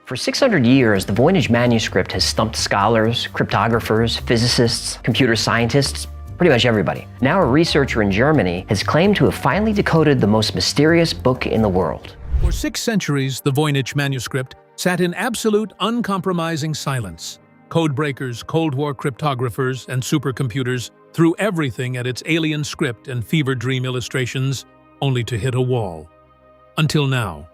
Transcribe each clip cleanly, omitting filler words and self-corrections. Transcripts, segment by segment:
For 600 years, the Voynich Manuscript has stumped scholars, cryptographers, physicists, computer scientists, pretty much everybody. Now a researcher in Germany has claimed to have finally decoded the most mysterious book in the world. For 6 centuries, the Voynich Manuscript sat in absolute, uncompromising silence. Codebreakers, Cold War cryptographers, and supercomputers threw everything at its alien script and fever dream illustrations, only to hit a wall. Until now.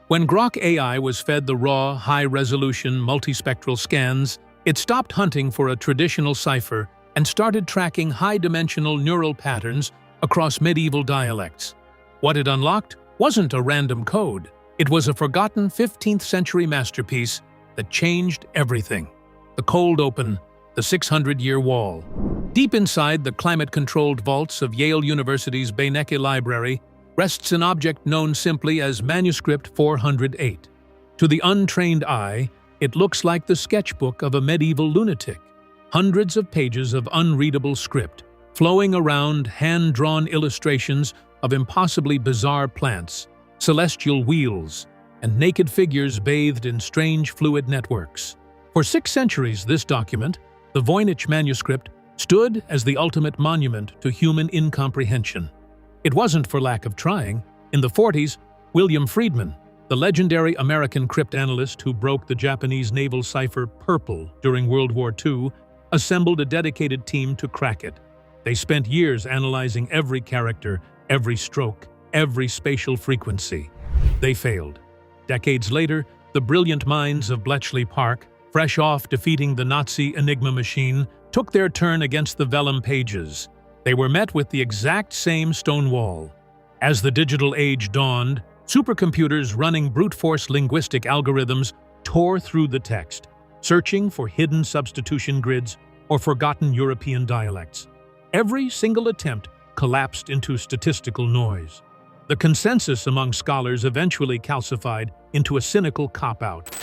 When Grok AI was fed the raw, high-resolution, multi-spectral scans, it stopped hunting for a traditional cipher and started tracking high-dimensional neural patterns across medieval dialects. What it unlocked wasn't a random code. It was a forgotten 15th century masterpiece that changed everything. The cold open, the 600-year wall. Deep inside the climate-controlled vaults of Yale University's Voynich Library rests an object known simply as Manuscript 408. To the untrained eye, it looks like the sketchbook of a medieval lunatic. Hundreds of pages of unreadable script, flowing around hand-drawn illustrations of impossibly bizarre plants, celestial wheels, and naked figures bathed in strange fluid networks. For 6 centuries, this document, the Voynich Manuscript, stood as the ultimate monument to human incomprehension. It wasn't for lack of trying. In the 40s, William Friedman, the legendary American cryptanalyst who broke the Japanese naval cipher Purple during World War II, assembled a dedicated team to crack it. They spent years analyzing every character, every stroke, every spatial frequency. They failed. Decades later, the brilliant minds of Bletchley Park, fresh off defeating the Nazi Enigma machine, took their turn against the vellum pages. They were met with the exact same stone wall. As the digital age dawned, supercomputers running brute force linguistic algorithms tore through the text, searching for hidden substitution grids or forgotten European dialects. Every single attempt collapsed into statistical noise. The consensus among scholars eventually calcified into a cynical cop-out.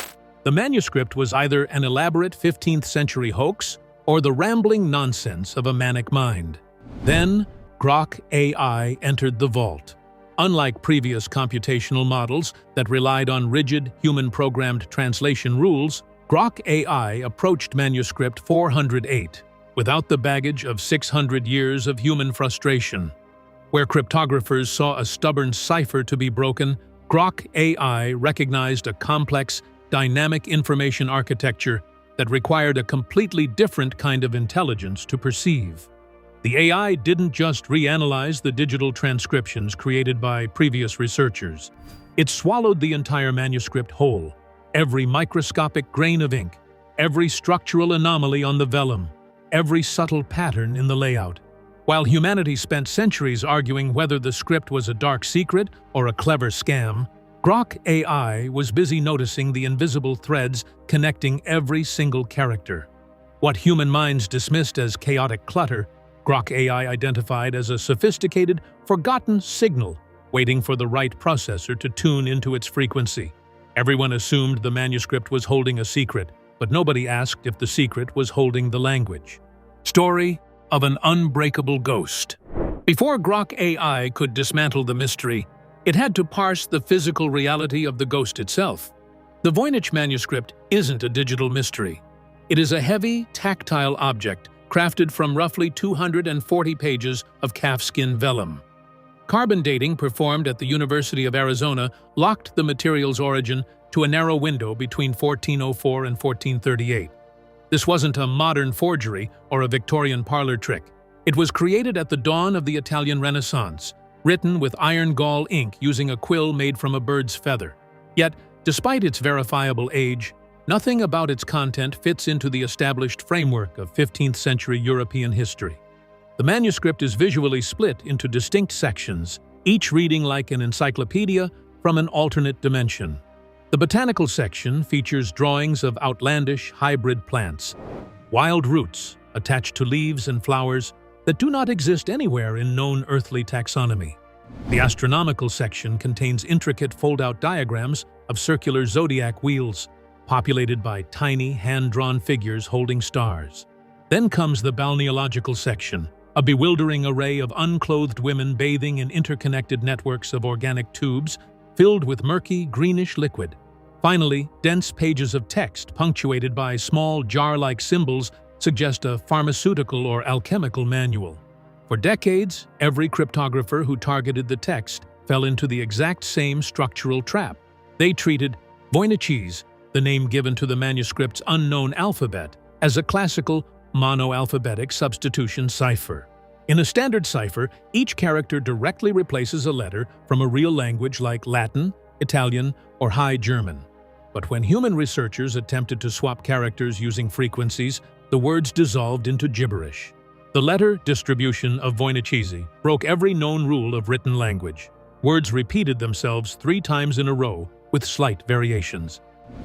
The manuscript was either an elaborate 15th century hoax or the rambling nonsense of a manic mind. Then, Grok AI entered the vault. Unlike previous computational models that relied on rigid, human-programmed translation rules, Grok AI approached Manuscript 408 without the baggage of 600 years of human frustration. Where cryptographers saw a stubborn cipher to be broken, Grok AI recognized a complex, dynamic information architecture that required a completely different kind of intelligence to perceive. The AI didn't just reanalyze the digital transcriptions created by previous researchers. It swallowed the entire manuscript whole, every microscopic grain of ink, every structural anomaly on the vellum, every subtle pattern in the layout. While humanity spent centuries arguing whether the script was a dark secret or a clever scam, Grok AI was busy noticing the invisible threads connecting every single character. What human minds dismissed as chaotic clutter, Grok AI identified as a sophisticated, forgotten signal waiting for the right processor to tune into its frequency. Everyone assumed the manuscript was holding a secret, but nobody asked if the secret was holding the language. Story of an unbreakable ghost. Before Grok AI could dismantle the mystery, it had to parse the physical reality of the ghost itself. The Voynich Manuscript isn't a digital mystery. It is a heavy, tactile object crafted from roughly 240 pages of calfskin vellum. Carbon dating performed at the University of Arizona locked the material's origin to a narrow window between 1404 and 1438. This wasn't a modern forgery or a Victorian parlor trick. It was created at the dawn of the Italian Renaissance, written with iron gall ink using a quill made from a bird's feather. Yet, despite its verifiable age, nothing about its content fits into the established framework of 15th century European history. The manuscript is visually split into distinct sections, each reading like an encyclopedia from an alternate dimension. The botanical section features drawings of outlandish hybrid plants, wild roots attached to leaves and flowers that do not exist anywhere in known earthly taxonomy. The astronomical section contains intricate fold-out diagrams of circular zodiac wheels, populated by tiny, hand-drawn figures holding stars. Then comes the balneological section, a bewildering array of unclothed women bathing in interconnected networks of organic tubes filled with murky, greenish liquid. Finally, dense pages of text punctuated by small jar-like symbols suggest a pharmaceutical or alchemical manual. For decades, every cryptographer who targeted the text fell into the exact same structural trap. They treated Voynichese, the name given to the manuscript's unknown alphabet, as a classical monoalphabetic substitution cipher. In a standard cipher, each character directly replaces a letter from a real language like Latin, Italian, or High German. But when human researchers attempted to swap characters using frequencies, the words dissolved into gibberish. The letter distribution of Voynichese broke every known rule of written language. Words repeated themselves 3 times in a row with slight variations.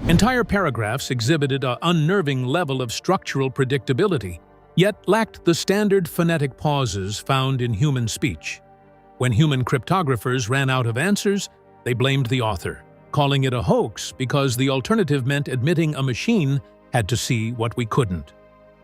Entire paragraphs exhibited an unnerving level of structural predictability, yet lacked the standard phonetic pauses found in human speech. When human cryptographers ran out of answers, they blamed the author, calling it a hoax because the alternative meant admitting a machine had to see what we couldn't.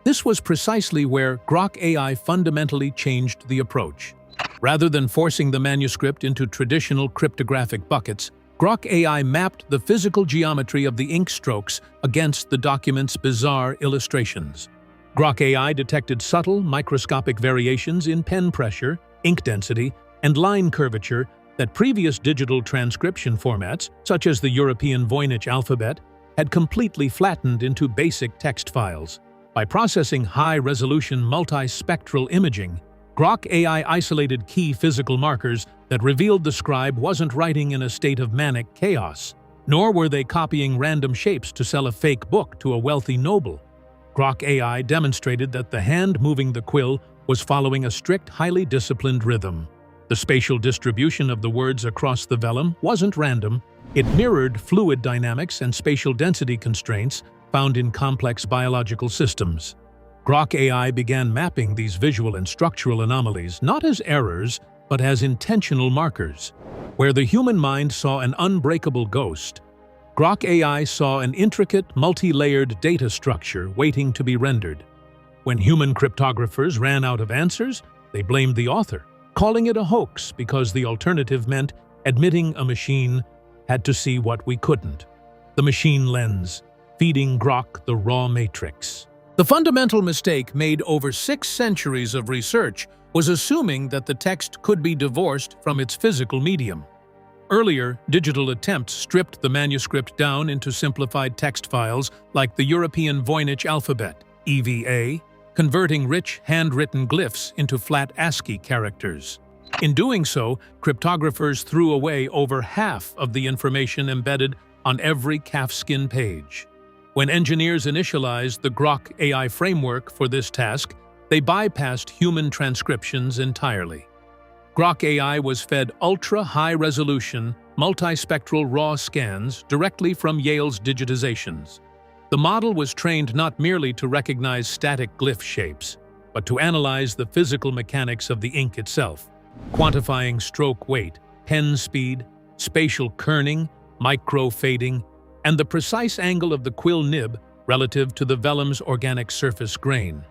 This was precisely where Grok AI fundamentally changed the approach. Rather than forcing the manuscript into traditional cryptographic buckets, Grok AI mapped the physical geometry of the ink strokes against the document's bizarre illustrations. Grok AI detected subtle, microscopic variations in pen pressure, ink density, and line curvature that previous digital transcription formats, such as the European Voynich alphabet, had completely flattened into basic text files. By processing high-resolution multi-spectral imaging, Grok AI isolated key physical markers that revealed the scribe wasn't writing in a state of manic chaos, nor were they copying random shapes to sell a fake book to a wealthy noble. Grok AI demonstrated that the hand moving the quill was following a strict, highly disciplined rhythm. The spatial distribution of the words across the vellum wasn't random. It mirrored fluid dynamics and spatial density constraints found in complex biological systems. Grok AI began mapping these visual and structural anomalies not as errors, but as intentional markers. Where the human mind saw an unbreakable ghost, Grok AI saw an intricate, multi-layered data structure waiting to be rendered. When human cryptographers ran out of answers, they blamed the author, calling it a hoax because the alternative meant admitting a machine had to see what we couldn't. The machine lens, feeding Grok the raw matrix. The fundamental mistake made over 6 centuries of research was assuming that the text could be divorced from its physical medium. Earlier, digital attempts stripped the manuscript down into simplified text files like the European Voynich alphabet, EVA, converting rich handwritten glyphs into flat ASCII characters. In doing so, cryptographers threw away over half of the information embedded on every calfskin page. When engineers initialized the Grok AI framework for this task, they bypassed human transcriptions entirely. Grok AI was fed ultra-high-resolution, multi-spectral raw scans directly from Yale's digitizations. The model was trained not merely to recognize static glyph shapes, but to analyze the physical mechanics of the ink itself, quantifying stroke weight, pen speed, spatial kerning, micro-fading, and the precise angle of the quill nib relative to the vellum's organic surface grain.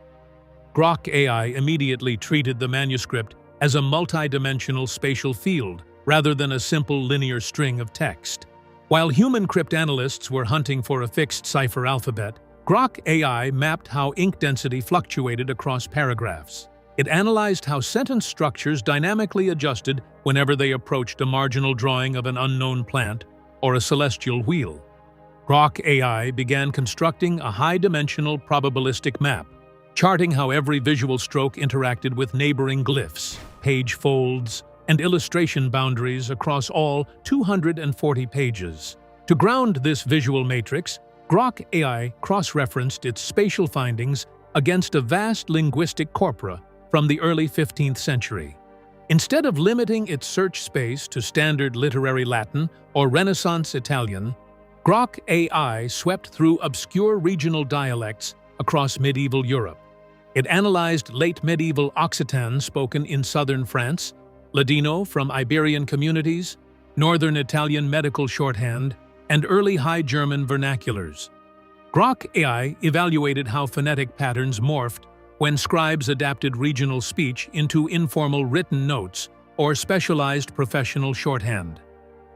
Grok AI immediately treated the manuscript as a multidimensional spatial field rather than a simple linear string of text. While human cryptanalysts were hunting for a fixed cipher alphabet, Grok AI mapped how ink density fluctuated across paragraphs. It analyzed how sentence structures dynamically adjusted whenever they approached a marginal drawing of an unknown plant or a celestial wheel. Grok AI began constructing a high-dimensional probabilistic map, charting how every visual stroke interacted with neighboring glyphs, page folds, and illustration boundaries across all 240 pages. To ground this visual matrix, Grok AI cross-referenced its spatial findings against a vast linguistic corpora from the early 15th century. Instead of limiting its search space to standard literary Latin or Renaissance Italian, Grok AI swept through obscure regional dialects across medieval Europe. It analyzed late medieval Occitan spoken in southern France, Ladino from Iberian communities, northern Italian medical shorthand, and early High German vernaculars. Grok AI evaluated how phonetic patterns morphed when scribes adapted regional speech into informal written notes or specialized professional shorthand.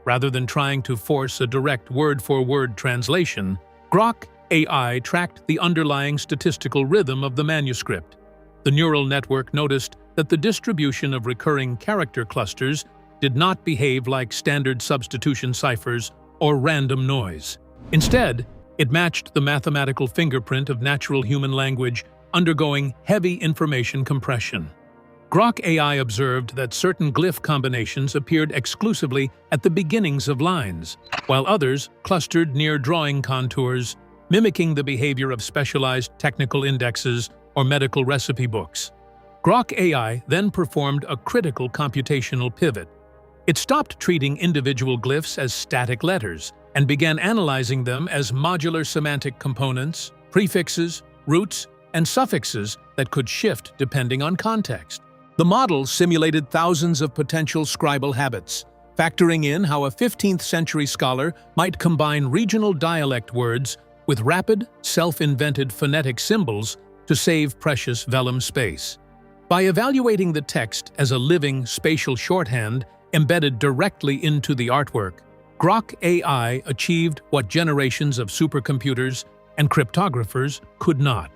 Rather than trying to force a direct word-for-word translation, Grok AI tracked the underlying statistical rhythm of the manuscript. The neural network noticed that the distribution of recurring character clusters did not behave like standard substitution ciphers or random noise. Instead, it matched the mathematical fingerprint of natural human language undergoing heavy information compression. Grok AI observed that certain glyph combinations appeared exclusively at the beginnings of lines, while others clustered near drawing contours, mimicking the behavior of specialized technical indexes or medical recipe books. Grok AI then performed a critical computational pivot. It stopped treating individual glyphs as static letters and began analyzing them as modular semantic components, prefixes, roots, and suffixes that could shift depending on context. The model simulated thousands of potential scribal habits, factoring in how a 15th century scholar might combine regional dialect words with rapid, self-invented phonetic symbols to save precious vellum space. By evaluating the text as a living spatial shorthand embedded directly into the artwork, Grok AI achieved what generations of supercomputers and cryptographers could not.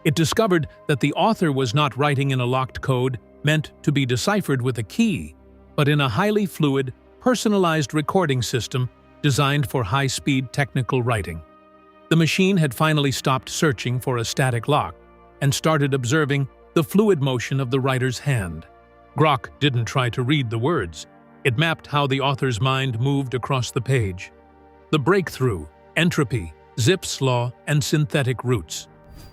It discovered that the author was not writing in a locked code meant to be deciphered with a key, but in a highly fluid, personalized recording system designed for high-speed technical writing. The machine had finally stopped searching for a static lock and started observing the fluid motion of the writer's hand. Grok didn't try to read the words. It mapped how the author's mind moved across the page. The breakthrough, entropy, Zipf's law, and synthetic roots.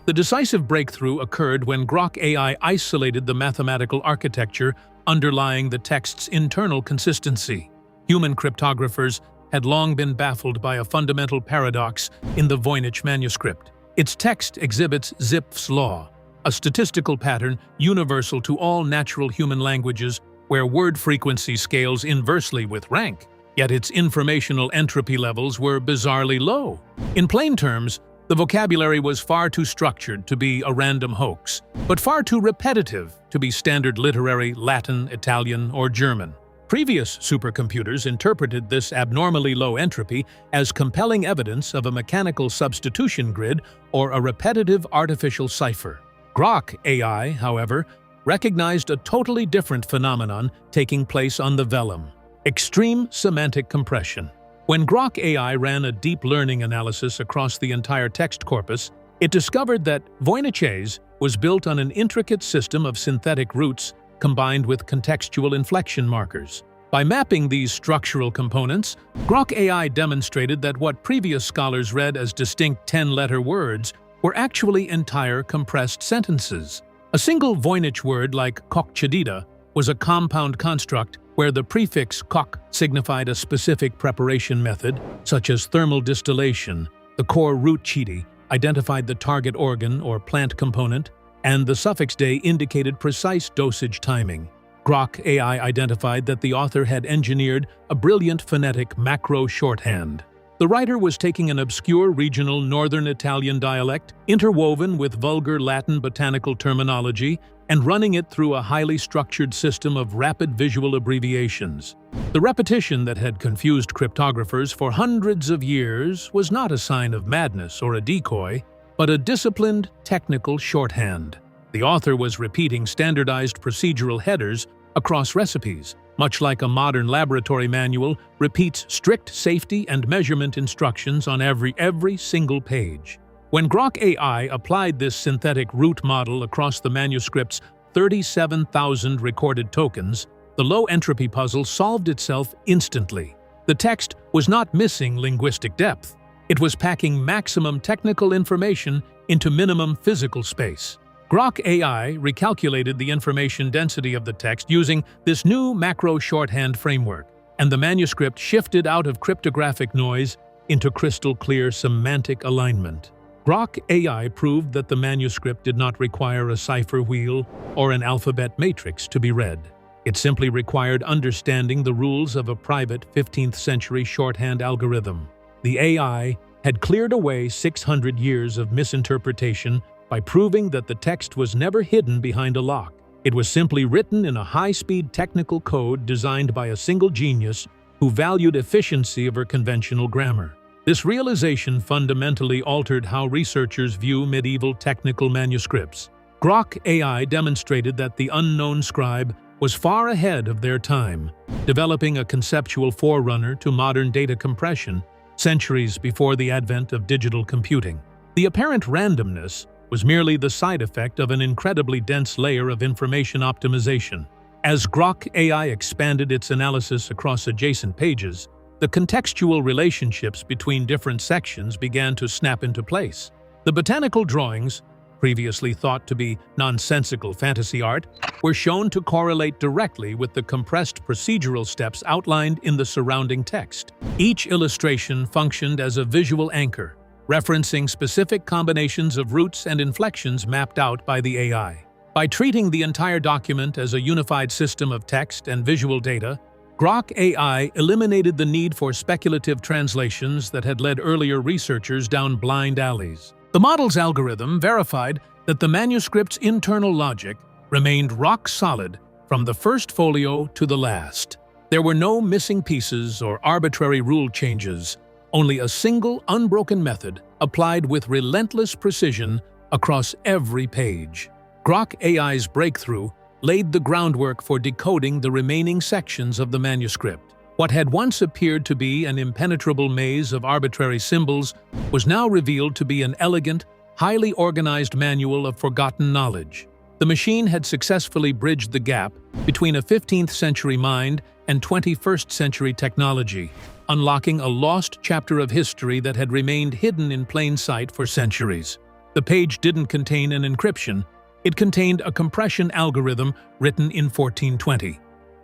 The decisive breakthrough occurred when Grok AI isolated the mathematical architecture underlying the text's internal consistency. Human cryptographers had long been baffled by a fundamental paradox in the Voynich Manuscript. Its text exhibits Zipf's law, a statistical pattern universal to all natural human languages where word frequency scales inversely with rank, yet its informational entropy levels were bizarrely low. In plain terms, the vocabulary was far too structured to be a random hoax, but far too repetitive to be standard literary Latin, Italian, or German. Previous supercomputers interpreted this abnormally low entropy as compelling evidence of a mechanical substitution grid or a repetitive artificial cipher. Grok AI, however, recognized a totally different phenomenon taking place on the vellum: extreme semantic compression. When Grok AI ran a deep learning analysis across the entire text corpus, it discovered that Voynich was built on an intricate system of synthetic roots combined with contextual inflection markers. By mapping these structural components, Grok AI demonstrated that what previous scholars read as distinct 10-letter words were actually entire compressed sentences. A single Voynich word like kokchadita was a compound construct where the prefix kok signified a specific preparation method, such as thermal distillation. The core root chidi identified the target organ or plant component, and the suffix de indicated precise dosage timing. Grok AI identified that the author had engineered a brilliant phonetic macro shorthand. The writer was taking an obscure regional northern Italian dialect, interwoven with vulgar Latin botanical terminology, and running it through a highly structured system of rapid visual abbreviations. The repetition that had confused cryptographers for hundreds of years was not a sign of madness or a decoy, but a disciplined, technical shorthand. The author was repeating standardized procedural headers across recipes, much like a modern laboratory manual repeats strict safety and measurement instructions on every single page. When Grok AI applied this synthetic root model across the manuscript's 37,000 recorded tokens, the low-entropy puzzle solved itself instantly. The text was not missing linguistic depth. It was packing maximum technical information into minimum physical space. Grok AI recalculated the information density of the text using this new macro shorthand framework, and the manuscript shifted out of cryptographic noise into crystal-clear semantic alignment. Grok AI proved that the manuscript did not require a cipher wheel or an alphabet matrix to be read. It simply required understanding the rules of a private 15th century shorthand algorithm. The AI had cleared away 600 years of misinterpretation by proving that the text was never hidden behind a lock. It was simply written in a high-speed technical code designed by a single genius who valued efficiency over conventional grammar. This realization fundamentally altered how researchers view medieval technical manuscripts. Grok AI demonstrated that the unknown scribe was far ahead of their time, developing a conceptual forerunner to modern data compression centuries before the advent of digital computing. The apparent randomness was merely the side effect of an incredibly dense layer of information optimization. As Grok AI expanded its analysis across adjacent pages, the contextual relationships between different sections began to snap into place. The botanical drawings, previously thought to be nonsensical fantasy art, were shown to correlate directly with the compressed procedural steps outlined in the surrounding text. Each illustration functioned as a visual anchor, referencing specific combinations of roots and inflections mapped out by the AI. By treating the entire document as a unified system of text and visual data, Grok AI eliminated the need for speculative translations that had led earlier researchers down blind alleys. The model's algorithm verified that the manuscript's internal logic remained rock solid from the first folio to the last. There were no missing pieces or arbitrary rule changes, only a single unbroken method applied with relentless precision across every page. Grok AI's breakthrough laid the groundwork for decoding the remaining sections of the manuscript. What had once appeared to be an impenetrable maze of arbitrary symbols was now revealed to be an elegant, highly organized manual of forgotten knowledge. The machine had successfully bridged the gap between a 15th century mind and 21st century technology, unlocking a lost chapter of history that had remained hidden in plain sight for centuries. The page didn't contain an encryption. It contained a compression algorithm written in 1420.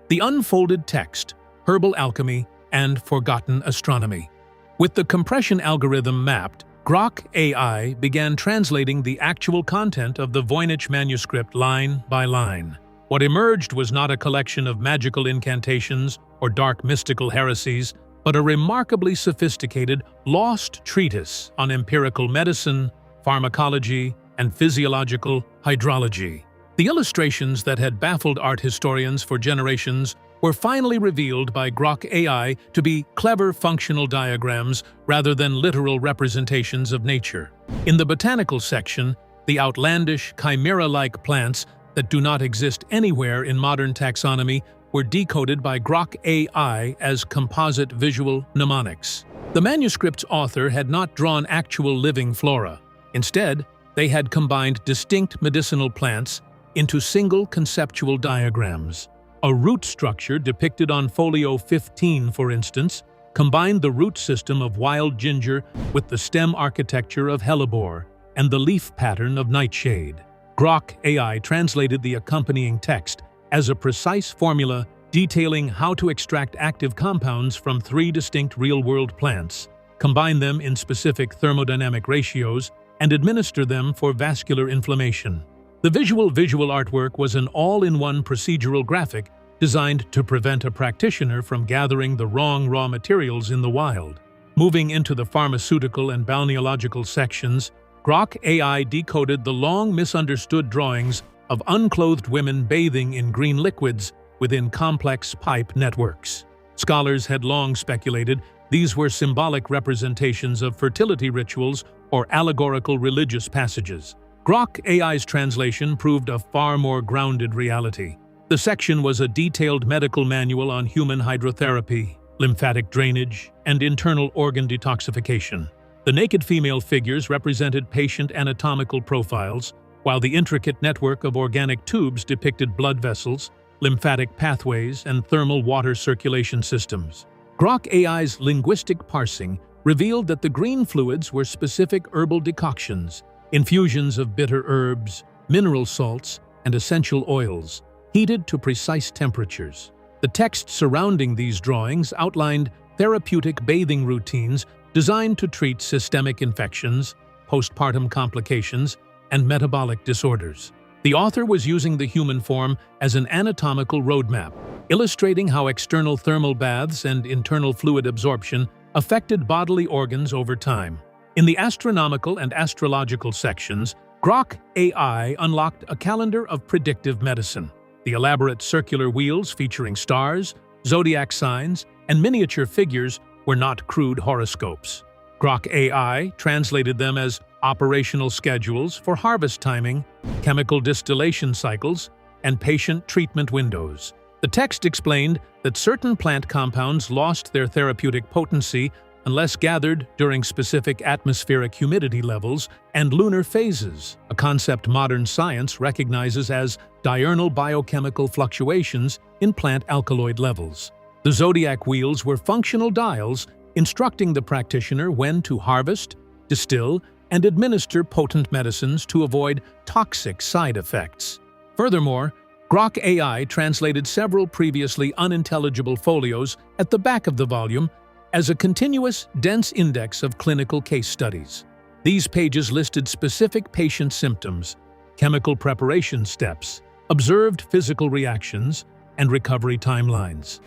The unfolded text, herbal alchemy, and forgotten astronomy. With the compression algorithm mapped, Grok AI began translating the actual content of the Voynich manuscript line by line. What emerged was not a collection of magical incantations or dark mystical heresies, but a remarkably sophisticated, lost treatise on empirical medicine, pharmacology, and physiological hydrology. The illustrations that had baffled art historians for generations were finally revealed by Grok AI to be clever functional diagrams rather than literal representations of nature. In the botanical section, the outlandish, chimera-like plants that do not exist anywhere in modern taxonomy were decoded by Grok AI as composite visual mnemonics. The manuscript's author had not drawn actual living flora. Instead, they had combined distinct medicinal plants into single conceptual diagrams. A root structure depicted on folio 15, for instance, combined the root system of wild ginger with the stem architecture of hellebore and the leaf pattern of nightshade. Grok AI translated the accompanying text as a precise formula detailing how to extract active compounds from 3 distinct real-world plants, combine them in specific thermodynamic ratios, and administer them for vascular inflammation. The visual artwork was an all-in-one procedural graphic designed to prevent a practitioner from gathering the wrong raw materials in the wild. Moving into the pharmaceutical and balneological sections, Grok AI decoded the long misunderstood drawings of unclothed women bathing in green liquids within complex pipe networks. Scholars had long speculated these were symbolic representations of fertility rituals or allegorical religious passages. Grok AI's translation proved a far more grounded reality. The section was a detailed medical manual on human hydrotherapy, lymphatic drainage, and internal organ detoxification. The naked female figures represented patient anatomical profiles, while the intricate network of organic tubes depicted blood vessels, lymphatic pathways, and thermal water circulation systems. Grok AI's linguistic parsing revealed that the green fluids were specific herbal decoctions, infusions of bitter herbs, mineral salts, and essential oils, heated to precise temperatures. The text surrounding these drawings outlined therapeutic bathing routines designed to treat systemic infections, postpartum complications, and metabolic disorders. The author was using the human form as an anatomical roadmap, illustrating how external thermal baths and internal fluid absorption affected bodily organs over time. In the astronomical and astrological sections, Grok AI unlocked a calendar of predictive medicine. The elaborate circular wheels featuring stars, zodiac signs, and miniature figures were not crude horoscopes. Grok AI translated them as operational schedules for harvest timing, chemical distillation cycles, and patient treatment windows. The text explained that certain plant compounds lost their therapeutic potency unless gathered during specific atmospheric humidity levels and lunar phases, a concept modern science recognizes as diurnal biochemical fluctuations in plant alkaloid levels. The zodiac wheels were functional dials instructing the practitioner when to harvest, distill, and administer potent medicines to avoid toxic side effects. Furthermore, Grok AI translated several previously unintelligible folios at the back of the volume as a continuous, dense index of clinical case studies. These pages listed specific patient symptoms, chemical preparation steps, observed physical reactions, and recovery timelines.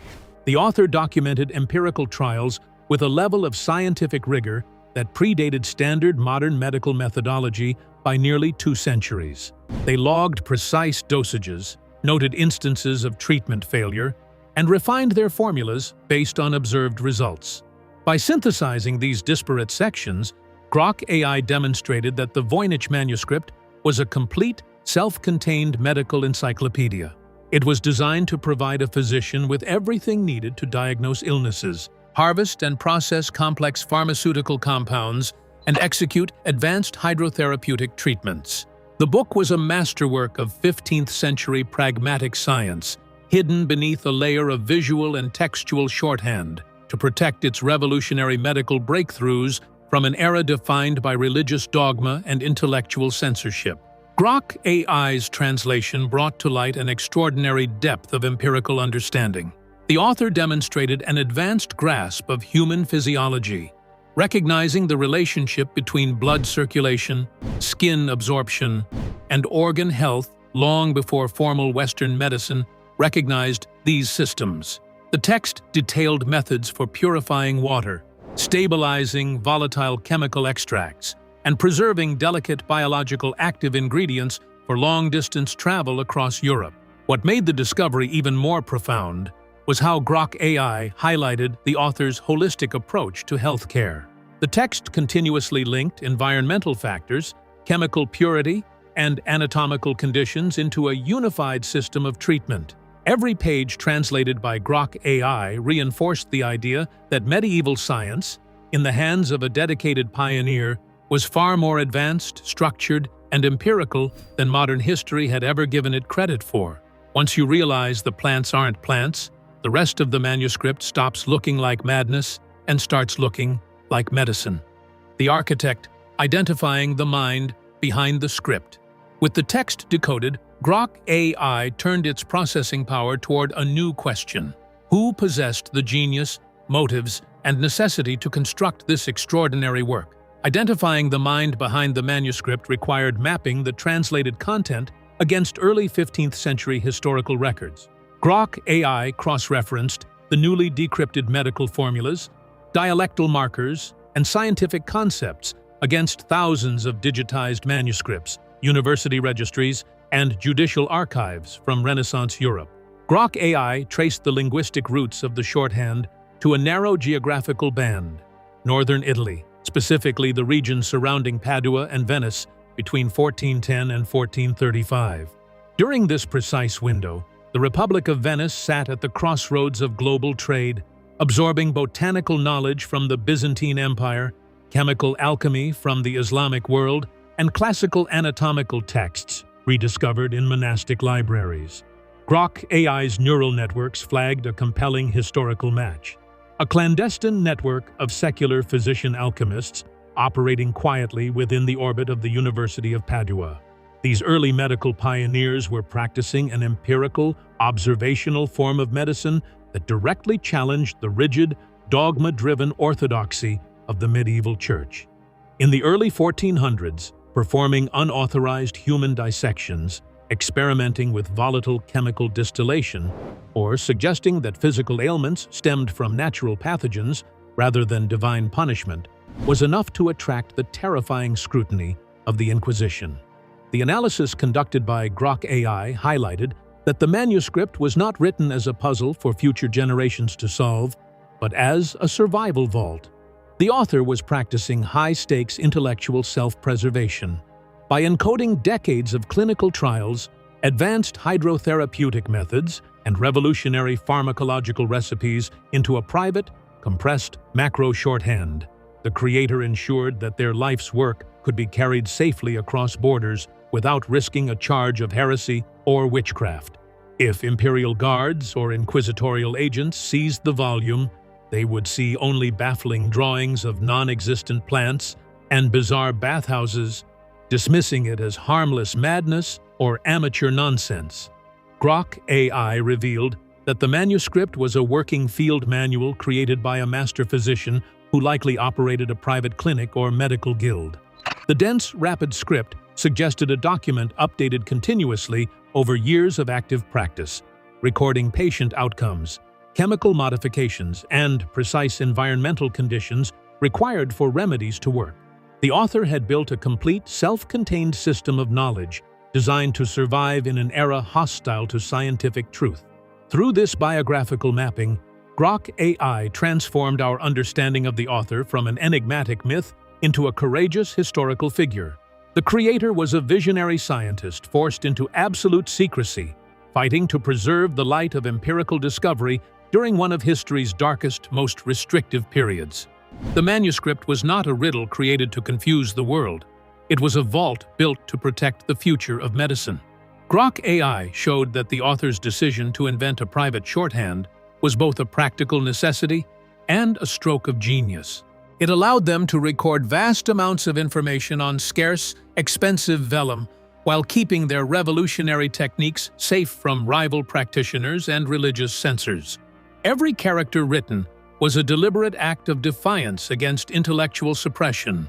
The author documented empirical trials with a level of scientific rigor that predated standard modern medical methodology by nearly 2 centuries. They logged precise dosages, noted instances of treatment failure, and refined their formulas based on observed results. By synthesizing these disparate sections, Grok AI demonstrated that the Voynich Manuscript was a complete, self-contained medical encyclopedia. It was designed to provide a physician with everything needed to diagnose illnesses, harvest and process complex pharmaceutical compounds, and execute advanced hydrotherapeutic treatments. The book was a masterwork of 15th century pragmatic science, hidden beneath a layer of visual and textual shorthand to protect its revolutionary medical breakthroughs from an era defined by religious dogma and intellectual censorship. Grok AI's translation brought to light an extraordinary depth of empirical understanding. The author demonstrated an advanced grasp of human physiology, recognizing the relationship between blood circulation, skin absorption, and organ health long before formal Western medicine recognized these systems. The text detailed methods for purifying water, stabilizing volatile chemical extracts, and preserving delicate biological active ingredients for long-distance travel across Europe. What made the discovery even more profound was how Grok AI highlighted the author's holistic approach to healthcare. The text continuously linked environmental factors, chemical purity, and anatomical conditions into a unified system of treatment. Every page translated by Grok AI reinforced the idea that medieval science, in the hands of a dedicated pioneer, was far more advanced, structured, and empirical than modern history had ever given it credit for. Once you realize the plants aren't plants, the rest of the manuscript stops looking like madness and starts looking like medicine. The architect identifying the mind behind the script. With the text decoded, Grok AI turned its processing power toward a new question. Who possessed the genius, motives, and necessity to construct this extraordinary work? Identifying the mind behind the manuscript required mapping the translated content against early 15th century historical records. Grok AI cross-referenced the newly decrypted medical formulas, dialectal markers, and scientific concepts against thousands of digitized manuscripts, university registries, and judicial archives from Renaissance Europe. Grok AI traced the linguistic roots of the shorthand to a narrow geographical band, northern Italy, specifically the region surrounding Padua and Venice between 1410 and 1435. During this precise window, the Republic of Venice sat at the crossroads of global trade, absorbing botanical knowledge from the Byzantine Empire, chemical alchemy from the Islamic world, and classical anatomical texts rediscovered in monastic libraries. Grok AI's neural networks flagged a compelling historical match. A clandestine network of secular physician alchemists operating quietly within the orbit of the University of Padua. These early medical pioneers were practicing an empirical, observational form of medicine that directly challenged the rigid, dogma-driven orthodoxy of the medieval church. In the early 1400s, performing unauthorized human dissections, experimenting with volatile chemical distillation, or suggesting that physical ailments stemmed from natural pathogens rather than divine punishment, was enough to attract the terrifying scrutiny of the Inquisition. The analysis conducted by Grok AI highlighted that the manuscript was not written as a puzzle for future generations to solve, but as a survival vault. The author was practicing high-stakes intellectual self-preservation. By encoding decades of clinical trials, advanced hydrotherapeutic methods, and revolutionary pharmacological recipes into a private, compressed macro shorthand, the creator ensured that their life's work could be carried safely across borders without risking a charge of heresy or witchcraft. If imperial guards or inquisitorial agents seized the volume, they would see only baffling drawings of non-existent plants and bizarre bathhouses, dismissing it as harmless madness or amateur nonsense. Grok AI revealed that the manuscript was a working field manual created by a master physician who likely operated a private clinic or medical guild. The dense, rapid script suggested a document updated continuously over years of active practice, recording patient outcomes, chemical modifications, and precise environmental conditions required for remedies to work. The author had built a complete, self-contained system of knowledge designed to survive in an era hostile to scientific truth. Through this biographical mapping, Grok AI transformed our understanding of the author from an enigmatic myth into a courageous historical figure. The creator was a visionary scientist forced into absolute secrecy, fighting to preserve the light of empirical discovery during one of history's darkest, most restrictive periods. The manuscript was not a riddle created to confuse the world. It was a vault built to protect the future of medicine. Grok AI showed that the author's decision to invent a private shorthand was both a practical necessity and a stroke of genius. It allowed them to record vast amounts of information on scarce, expensive vellum, while keeping their revolutionary techniques safe from rival practitioners and religious censors. Every character written was a deliberate act of defiance against intellectual suppression.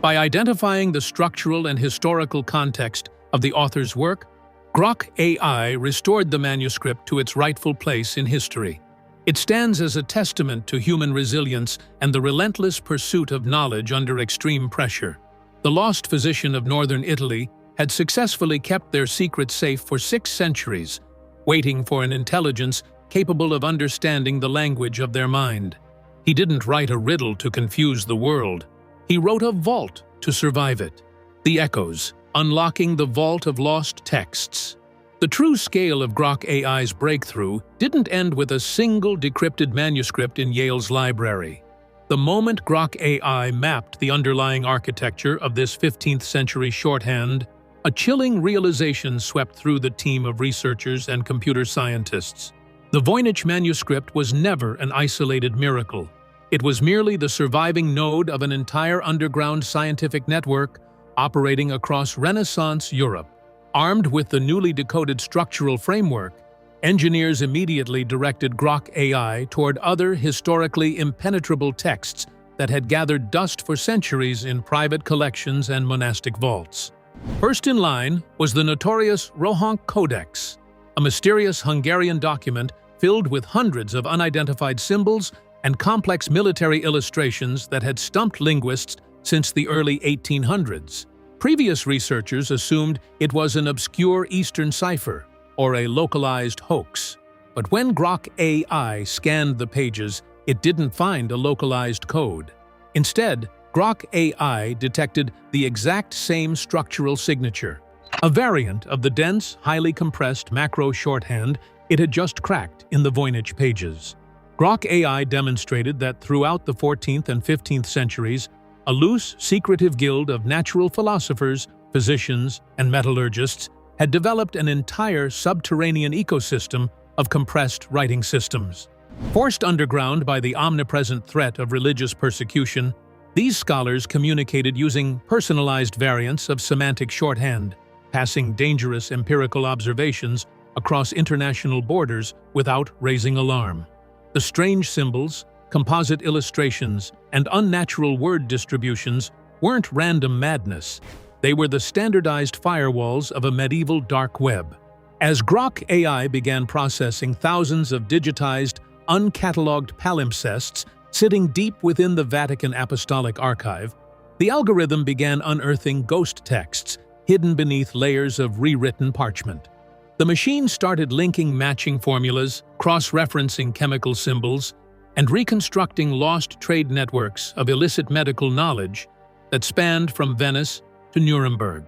By identifying the structural and historical context of the author's work, Grok AI restored the manuscript to its rightful place in history. It stands as a testament to human resilience and the relentless pursuit of knowledge under extreme pressure. The lost physician of northern Italy had successfully kept their secret safe for 6 centuries, waiting for an intelligence capable of understanding the language of their mind. He didn't write a riddle to confuse the world. He wrote a vault to survive it. The Echoes, unlocking the vault of lost texts. The true scale of Grok AI's breakthrough didn't end with a single decrypted manuscript in Yale's library. The moment Grok AI mapped the underlying architecture of this 15th century shorthand, a chilling realization swept through the team of researchers and computer scientists. The Voynich Manuscript was never an isolated miracle. It was merely the surviving node of an entire underground scientific network operating across Renaissance Europe. Armed with the newly decoded structural framework, engineers immediately directed Grok AI toward other historically impenetrable texts that had gathered dust for centuries in private collections and monastic vaults. First in line was the notorious Voynich Codex, a mysterious Hungarian document filled with hundreds of unidentified symbols and complex military illustrations that had stumped linguists since the early 1800s. Previous researchers assumed it was an obscure Eastern cipher or a localized hoax. But when Grok AI scanned the pages, it didn't find a localized code. Instead, Grok AI detected the exact same structural signature, a variant of the dense, highly compressed macro shorthand it had just cracked in the Voynich pages. Grok AI demonstrated that throughout the 14th and 15th centuries, a loose, secretive guild of natural philosophers, physicians, and metallurgists had developed an entire subterranean ecosystem of compressed writing systems. Forced underground by the omnipresent threat of religious persecution, these scholars communicated using personalized variants of semantic shorthand, passing dangerous empirical observations across international borders without raising alarm. The strange symbols, composite illustrations, and unnatural word distributions weren't random madness. They were the standardized firewalls of a medieval dark web. As Grok AI began processing thousands of digitized, uncatalogued palimpsests sitting deep within the Vatican Apostolic Archive, the algorithm began unearthing ghost texts hidden beneath layers of rewritten parchment. The machine started linking matching formulas, cross-referencing chemical symbols, and reconstructing lost trade networks of illicit medical knowledge that spanned from Venice to Nuremberg.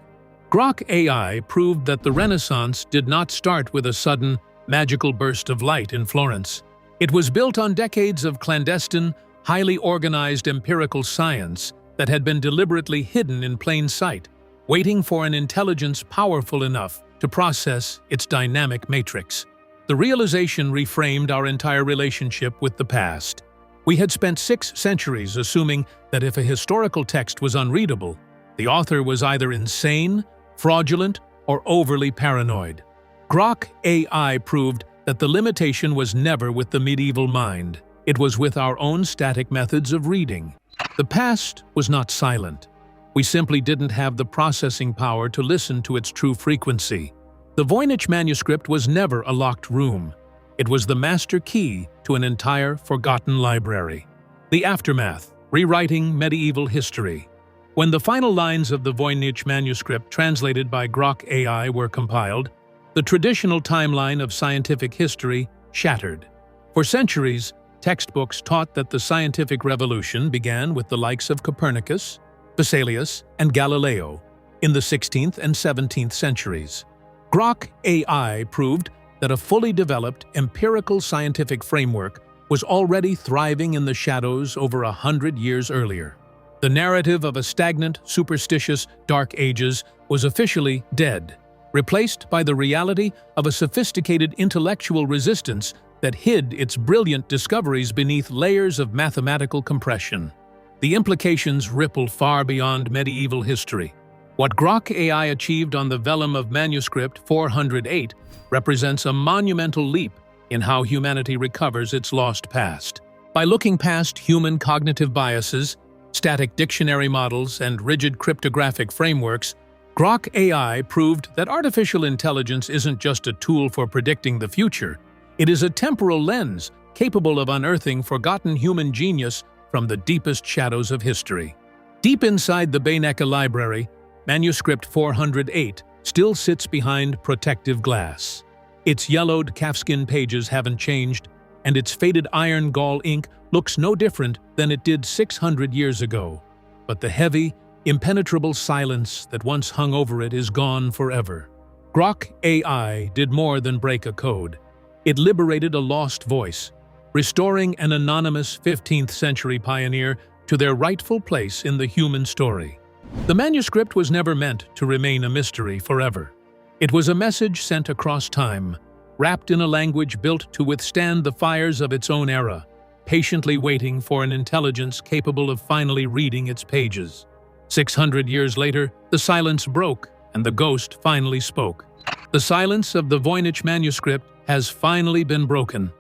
Grok AI proved that the Renaissance did not start with a sudden, magical burst of light in Florence. It was built on decades of clandestine, highly organized empirical science that had been deliberately hidden in plain sight, waiting for an intelligence powerful enough to process its dynamic matrix. The realization reframed our entire relationship with the past. We had spent 6 centuries assuming that if a historical text was unreadable, the author was either insane, fraudulent, or overly paranoid. Grok AI proved that the limitation was never with the medieval mind. It was with our own static methods of reading. The past was not silent. We simply didn't have the processing power to listen to its true frequency. The Voynich Manuscript was never a locked room. It was the master key to an entire forgotten library. The aftermath, rewriting medieval history. When the final lines of the Voynich Manuscript translated by Grok AI were compiled, the traditional timeline of scientific history shattered. For centuries, textbooks taught that the scientific revolution began with the likes of Copernicus, Vesalius, and Galileo in the 16th and 17th centuries. Grok AI proved that a fully developed empirical scientific framework was already thriving in the shadows over 100 years earlier. The narrative of a stagnant, superstitious Dark Ages was officially dead, replaced by the reality of a sophisticated intellectual resistance that hid its brilliant discoveries beneath layers of mathematical compression. The implications ripple far beyond medieval history. What Grok AI achieved on the vellum of manuscript 408 represents a monumental leap in how humanity recovers its lost past. By looking past human cognitive biases, static dictionary models, and rigid cryptographic frameworks, Grok AI proved that artificial intelligence isn't just a tool for predicting the future. It is a temporal lens capable of unearthing forgotten human genius from the deepest shadows of history. Deep inside the Voynich library, Manuscript 408 still sits behind protective glass. Its yellowed calfskin pages haven't changed, and its faded iron gall ink looks no different than it did 600 years ago. But the heavy, impenetrable silence that once hung over it is gone forever. Grok AI did more than break a code. It liberated a lost voice, restoring an anonymous 15th century pioneer to their rightful place in the human story. The manuscript was never meant to remain a mystery forever. It was a message sent across time, wrapped in a language built to withstand the fires of its own era, patiently waiting for an intelligence capable of finally reading its pages. 600 years later, the silence broke, and the ghost finally spoke. The silence of the Voynich Manuscript has finally been broken,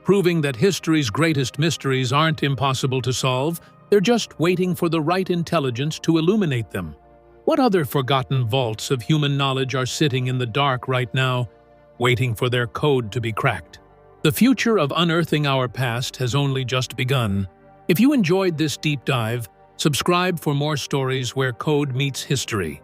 proving that history's greatest mysteries aren't impossible to solve, they're just waiting for the right intelligence to illuminate them. What other forgotten vaults of human knowledge are sitting in the dark right now, waiting for their code to be cracked? The future of unearthing our past has only just begun. If you enjoyed this deep dive, subscribe for more stories where code meets history.